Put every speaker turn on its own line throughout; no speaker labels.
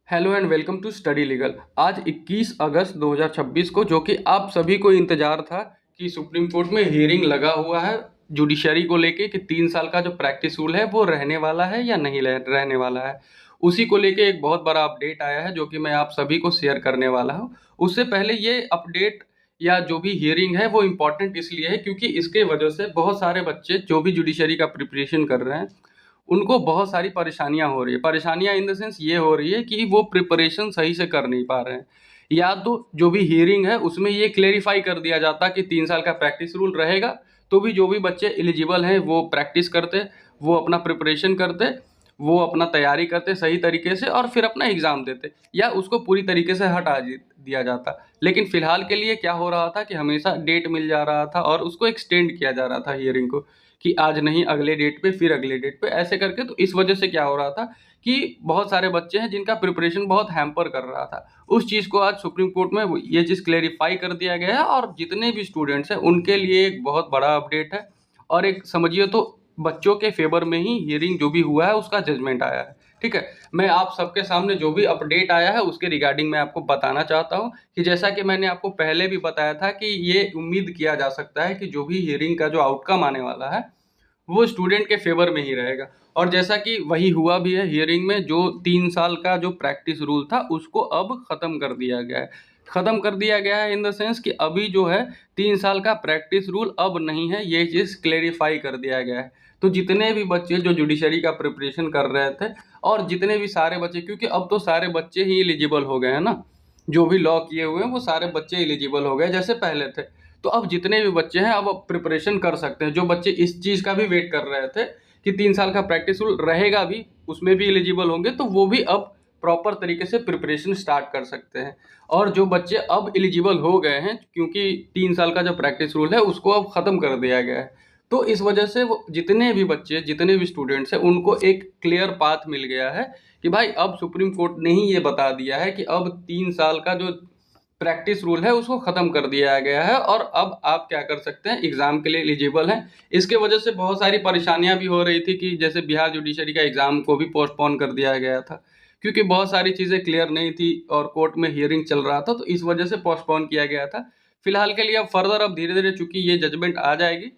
Hello and welcome to study legal. आज 21 अगस्त 2026 को, जो कि आप सभी को इंतजार था कि सुप्रीम कोर्ट में हियरिंग लगा हुआ है जुडिशरी को लेके कि 3 साल का जो प्रैक्टिस रूल है वो रहने वाला है या नहीं रहने वाला है। उसी को लेके एक बहुत बड़ा अपडेट आया है जो कि मैं आप सभी को शेयर करने वाला हूँ। उससे पहले ये अपडेट या जो भी हियरिंग है वो इम्पोर्टेंट इसलिए है क्योंकि इसके वजह से बहुत सारे बच्चे जो भी जुडिशरी का प्रिपरेशन कर रहे हैं उनको बहुत सारी परेशानियां हो रही है। परेशानियां इन द सेंस ये हो रही है कि वो प्रिपरेशन सही से कर नहीं पा रहे हैं। या तो जो भी हियरिंग है उसमें ये क्लेरिफाई कर दिया जाता कि 3 साल का प्रैक्टिस रूल रहेगा, तो भी जो भी बच्चे एलिजिबल हैं वो प्रैक्टिस करते, वो अपना प्रिपरेशन करते, वो अपना तैयारी करते सही तरीके से और फिर अपना एग्ज़ाम देते, या उसको पूरी तरीके से हटा दिया जाता। लेकिन फ़िलहाल के लिए क्या हो रहा था कि हमेशा डेट मिल जा रहा था और उसको एक्सटेंड किया जा रहा था हियरिंग को, कि आज नहीं अगले डेट पे, फिर अगले डेट पे, ऐसे करके। तो इस वजह से क्या हो रहा था कि बहुत सारे बच्चे हैं जिनका प्रिपरेशन बहुत हैम्पर कर रहा था। उस चीज़ को आज सुप्रीम कोर्ट में ये चीज़ क्लेरिफाई कर दिया गया है और जितने भी स्टूडेंट्स हैं उनके लिए एक बहुत बड़ा अपडेट है। और एक समझिए तो बच्चों के फेवर में ही हियरिंग जो भी हुआ है उसका जजमेंट आया है। ठीक है, मैं आप सबके सामने जो भी अपडेट आया है उसके रिगार्डिंग मैं आपको बताना चाहता हूँ कि जैसा कि मैंने आपको पहले भी बताया था कि ये उम्मीद किया जा सकता है कि जो भी हियरिंग का जो आउटकम आने वाला है वो स्टूडेंट के फेवर में ही रहेगा। और जैसा कि वही हुआ भी है, हियरिंग में जो 3 साल का जो प्रैक्टिस रूल था उसको अब ख़त्म कर दिया गया है। ख़त्म कर दिया गया है इन द सेंस कि अभी जो है 3 साल का प्रैक्टिस रूल अब नहीं है, ये चीज़ क्लेरिफाई कर दिया गया है। तो जितने भी बच्चे जो जुडिशरी का प्रिपरेशन कर रहे थे और जितने भी सारे बच्चे, क्योंकि अब तो सारे बच्चे ही एलिजिबल हो गए हैं ना, जो भी लॉ किए हुए हैं वो सारे बच्चे एलिजिबल हो गए जैसे पहले थे। तो अब जितने भी बच्चे हैं अब प्रिपरेशन कर सकते हैं। जो बच्चे इस चीज़ का भी वेट कर रहे थे कि 3 साल का प्रैक्टिस रूल रहेगा भी, उसमें भी एलिजिबल होंगे, तो वो भी अब प्रॉपर तरीके से प्रिपरेशन स्टार्ट कर सकते हैं। और जो बच्चे अब एलिजिबल हो गए हैं, क्योंकि 3 साल का जो प्रैक्टिस रूल है उसको अब ख़त्म कर दिया गया है, तो इस वजह से वो जितने भी बच्चे, जितने भी स्टूडेंट्स हैं, उनको एक क्लियर पाथ मिल गया है कि भाई अब सुप्रीम कोर्ट ने ही ये बता दिया है कि अब 3 साल का जो प्रैक्टिस रूल है उसको ख़त्म कर दिया गया है और अब आप क्या कर सकते हैं, एग्ज़ाम के लिए एलिजिबल हैं। इसके वजह से बहुत सारी परेशानियां भी हो रही थी कि जैसे बिहार जुडिशरी का एग्ज़ाम को भी पोस्टपोन कर दिया गया था क्योंकि बहुत सारी चीज़ें क्लियर नहीं थी और कोर्ट में हियरिंग चल रहा था, तो इस वजह से पोस्टपोन किया गया था। फिलहाल के लिए अब फर्दर, अब धीरे धीरे चूंकि ये जजमेंट आ जाएगी,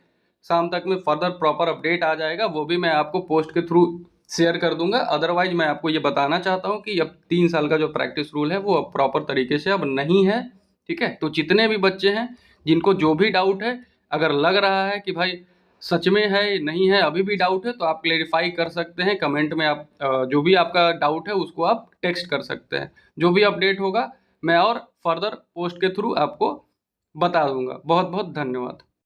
शाम तक में फर्दर प्रॉपर अपडेट आ जाएगा, वो भी मैं आपको पोस्ट के थ्रू शेयर कर दूंगा। अदरवाइज मैं आपको ये बताना चाहता हूँ कि अब 3 साल का जो प्रैक्टिस रूल है वो अब प्रॉपर तरीके से अब नहीं है। ठीक है, तो जितने भी बच्चे हैं जिनको जो भी डाउट है, अगर लग रहा है कि भाई सच में है नहीं है, अभी भी डाउट है, तो आप क्लेरिफाई कर सकते हैं कमेंट में। आप जो भी आपका डाउट है उसको आप टेक्स्ट कर सकते हैं। जो भी अपडेट होगा मैं और फर्दर पोस्ट के थ्रू आपको बता दूंगा। बहुत बहुत धन्यवाद।